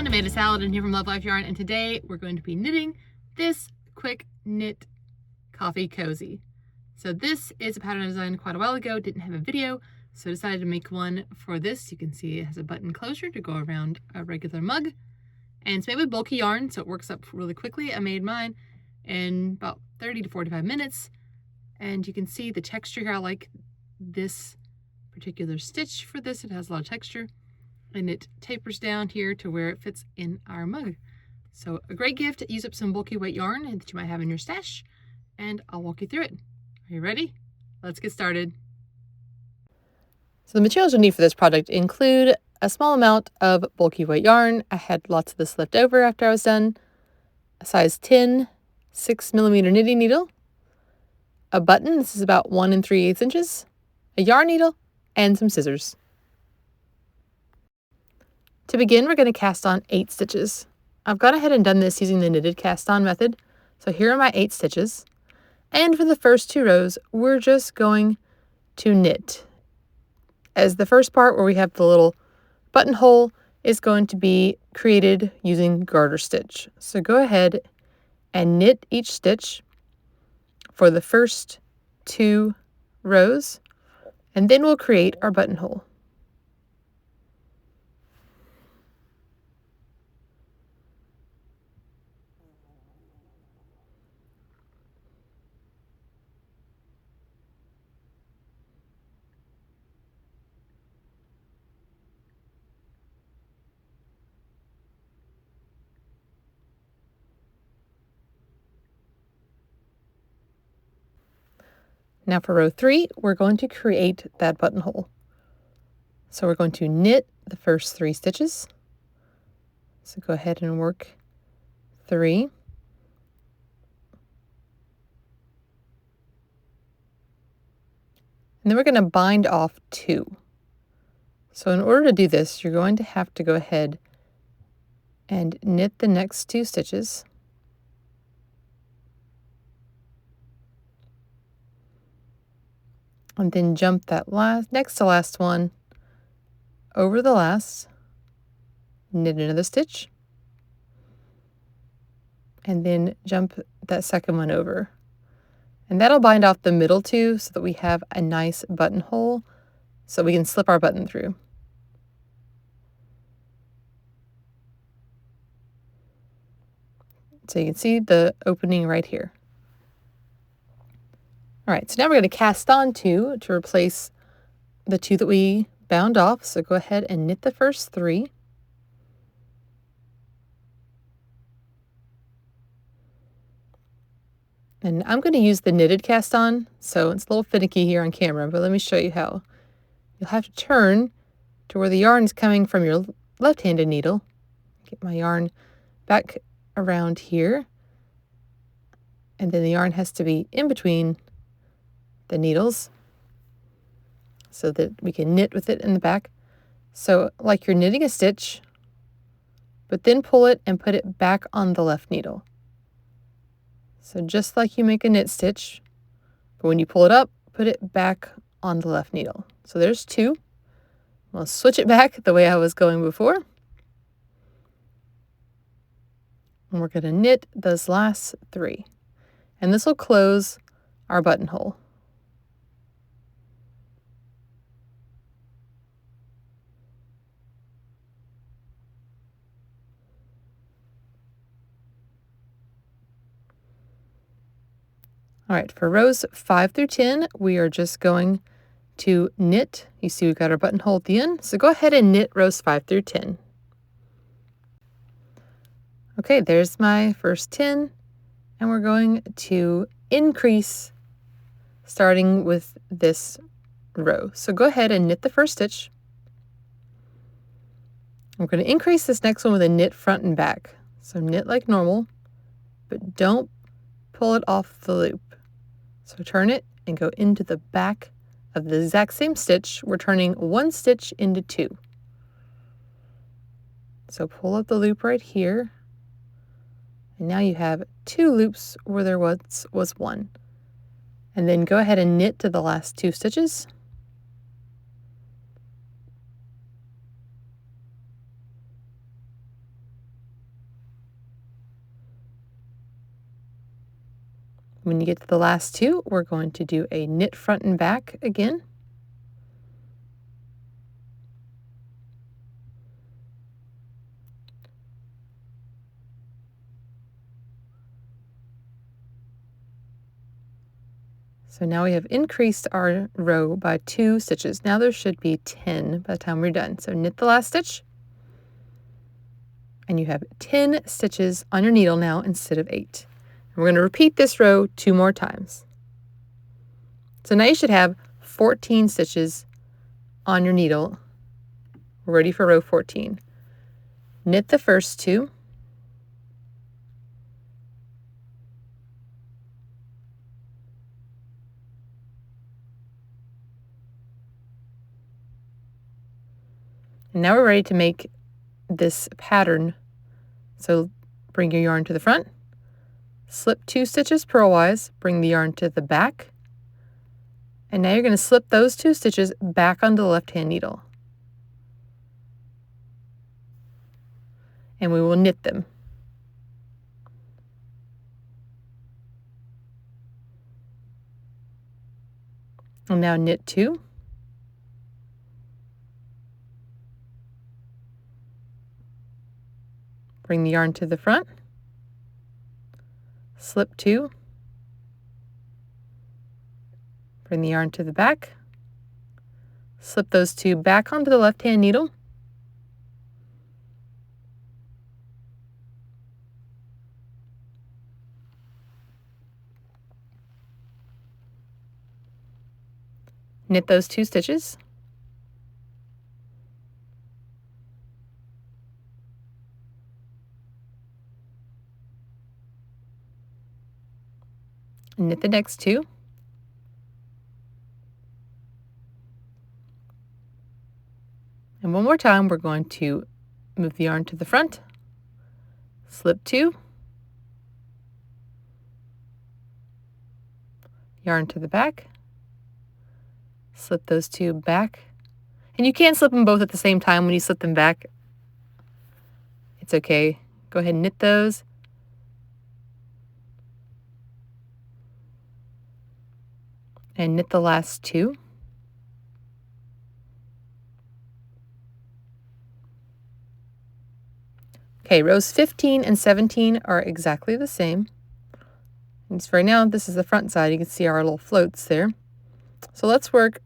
Amanda Saladin here from Love Life Yarn, and today we're going to be knitting this quick knit coffee cozy. So this is a pattern I designed quite a while ago, didn't have a video, so I decided to make one for this. You can see it has a button closure to go around a regular mug, and it's made with bulky yarn, so it works up really quickly. I made mine in about 30 to 45 minutes, and you can see the texture here. I like this particular stitch for this. It has a lot of texture, and it tapers down here to where it fits in our mug. So a great gift to use up some bulky weight yarn that you might have in your stash, and I'll walk you through it. Are you ready? Let's get started. So the materials you'll need for this project include a small amount of bulky weight yarn. I had lots of this left over after I was done. A size 10 6mm knitting needle. A button, this is about 1 3/8 inches. A yarn needle, and some scissors. To begin, we're going to cast on 8 stitches. I've gone ahead and done this using the knitted cast on method. So here are my 8 stitches. And for the first 2 rows, we're just going to knit. As the first part where we have the little buttonhole is going to be created using garter stitch. So go ahead and knit each stitch for the first 2 rows, and then we'll create our buttonhole. Now for row 3, we're going to create that buttonhole. So we're going to knit the first 3 stitches. So go ahead and work 3. And then we're going to bind off 2. So in order to do this, you're going to have to go ahead and knit the next 2 stitches. And then jump that next to last one over the last, knit another stitch, and then jump that second one over. And that'll bind off the middle 2 so that we have a nice buttonhole so we can slip our button through. So you can see the opening right here. All right, so now we're going to cast on 2 to replace the 2 that we bound off. So go ahead and knit the first 3. And I'm going to use the knitted cast on, so it's a little finicky here on camera, but let me show you how. You'll have to turn to where the yarn is coming from your left-handed needle. Get my yarn back around here. And then the yarn has to be in between the needles so that we can knit with it in the back. So like you're knitting a stitch, but then pull it and put it back on the left needle. So just like you make a knit stitch, but when you pull it up, put it back on the left needle. So there's 2. We'll switch it back the way I was going before. And we're going to knit those last 3. And this will close our buttonhole. All right, for rows 5 through 10, we are just going to knit. You see we've got our buttonhole at the end, so go ahead and knit rows 5 through 10. Okay, there's my first 10, and we're going to increase starting with this row. So go ahead and knit the first stitch. We're going to increase this next one with a knit front and back. So knit like normal, but don't pull it off the loop. So turn it and go into the back of the exact same stitch. We're turning 1 stitch into 2. So pull up the loop right here. And now you have 2 loops where there was 1. And then go ahead and knit to the last 2 stitches. When you get to the last two, we're going to do a knit front and back again. So now we have increased our row by 2 stitches. Now there should be 10 by the time we're done. So knit the last stitch, and you have 10 stitches on your needle now instead of 8. And we're going to repeat this row 2 more times. So now you should have 14 stitches on your needle. We're ready for row 14. Knit the first 2. And now we're ready to make this pattern. So bring your yarn to the front, slip 2 stitches purlwise, bring the yarn to the back, and now you're going to slip those 2 stitches back onto the left-hand needle. And we will knit them. And now knit 2. Bring the yarn to the front, slip 2, bring the yarn to the back, slip those 2 back onto the left-hand needle, knit those 2 stitches, and knit the next 2, and one more time we're going to move the yarn to the front, slip 2, yarn to the back, slip those 2 back, and you can slip them both at the same time. When you slip them back, it's okay. Go ahead and knit those, and knit the last 2. Okay, rows 15 and 17 are exactly the same. And so right now, this is the front side. You can see our little floats there. So let's work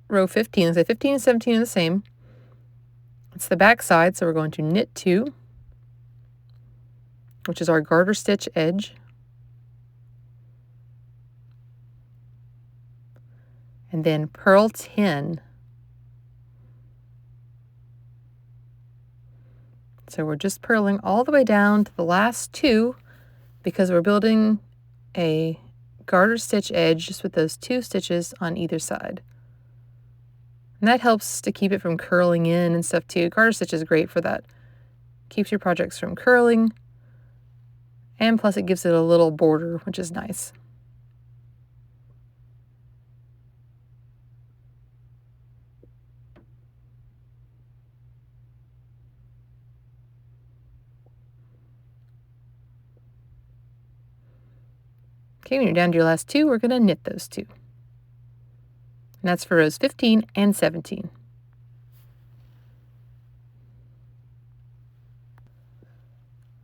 row 15. So 15 and 17 are the same. It's the back side, so we're going to knit 2, which is our garter stitch edge. And then purl 10. So we're just purling all the way down to the last 2 because we're building a garter stitch edge just with those 2 stitches on either side. And that helps to keep it from curling in and stuff too. Garter stitch is great for that. Keeps your projects from curling, and plus it gives it a little border, which is nice. Okay, when you're down to your last 2, we're going to knit those 2. And that's for rows 15 and 17.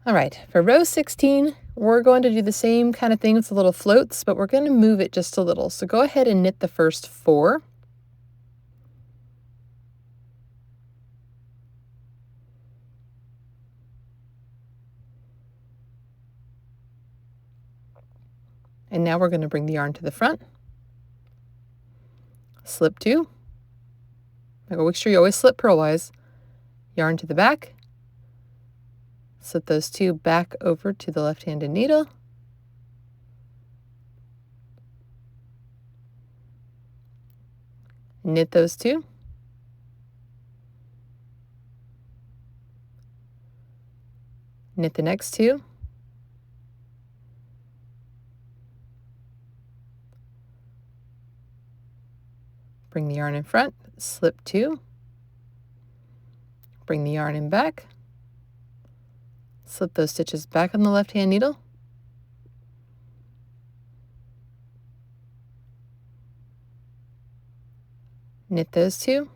All right, for row 16, we're going to do the same kind of thing with the little floats, but we're going to move it just a little. So go ahead and knit the first 4. And now we're going to bring the yarn to the front, slip 2, make sure you always slip purlwise, yarn to the back, slip those 2 back over to the left-handed needle, knit those 2, knit the next 2, bring the yarn in front, slip 2, bring the yarn in back, slip those stitches back on the left-hand needle, Knit those two.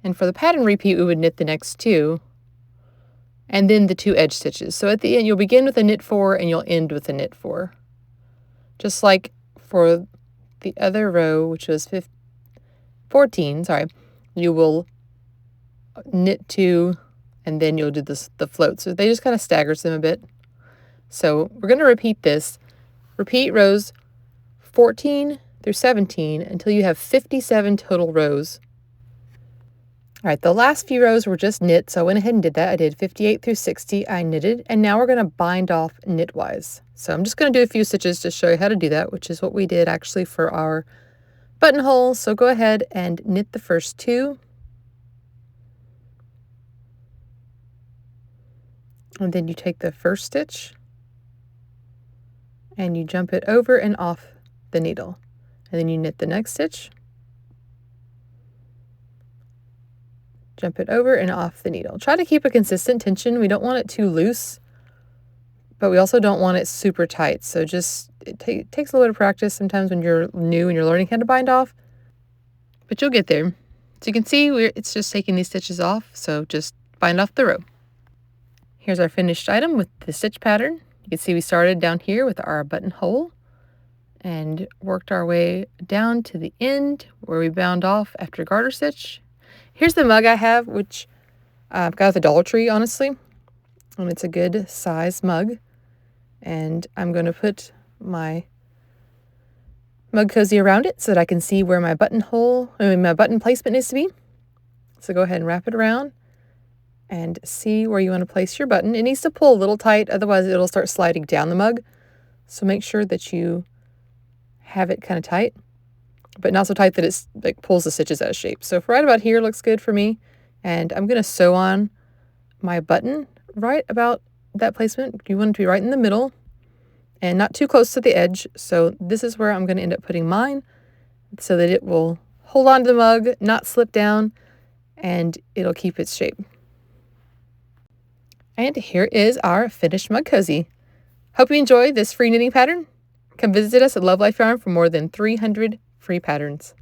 And for the pattern repeat, we would knit the next two, and then the 2 edge stitches. So at the end, you'll begin with a knit 4 and you'll end with a knit 4. Just like for the other row, which was 14, you will knit 2 and then you'll do the float. So they just kind of staggers them a bit. So we're going to repeat this. Repeat rows 14 through 17 until you have 57 total rows. All right, the last few rows were just knit, so I went ahead and did that. I did 58 through 60, I knitted, and now we're going to bind off knitwise. So I'm just going to do a few stitches to show you how to do that, which is what we did actually for our buttonhole. So go ahead and knit the first 2. And then you take the first stitch and you jump it over and off the needle. And then you knit the next stitch, jump it over and off the needle. Try to keep a consistent tension. We don't want it too loose, but we also don't want it super tight. So just, it takes a little bit of practice sometimes when you're new and you're learning how to bind off, but you'll get there. So you can see it's just taking these stitches off, so just bind off the row. Here's our finished item with the stitch pattern. You can see we started down here with our buttonhole and worked our way down to the end where we bound off after garter stitch. Here's the mug I have, which I've got at the Dollar Tree, honestly, and it's a good size mug. And I'm going to put my mug cozy around it so that I can see where my my button placement needs to be. So go ahead and wrap it around and see where you want to place your button. It needs to pull a little tight, otherwise it'll start sliding down the mug. So make sure that you have it kind of tight, but not so tight that it's like pulls the stitches out of shape. So right about here looks good for me. And I'm going to sew on my button right about that placement. You want it to be right in the middle and not too close to the edge. So this is where I'm going to end up putting mine so that it will hold on to the mug, not slip down, and it'll keep its shape. And here is our finished mug cozy. Hope you enjoyed this free knitting pattern. Come visit us at Love Life Yarn for more than 300 free patterns.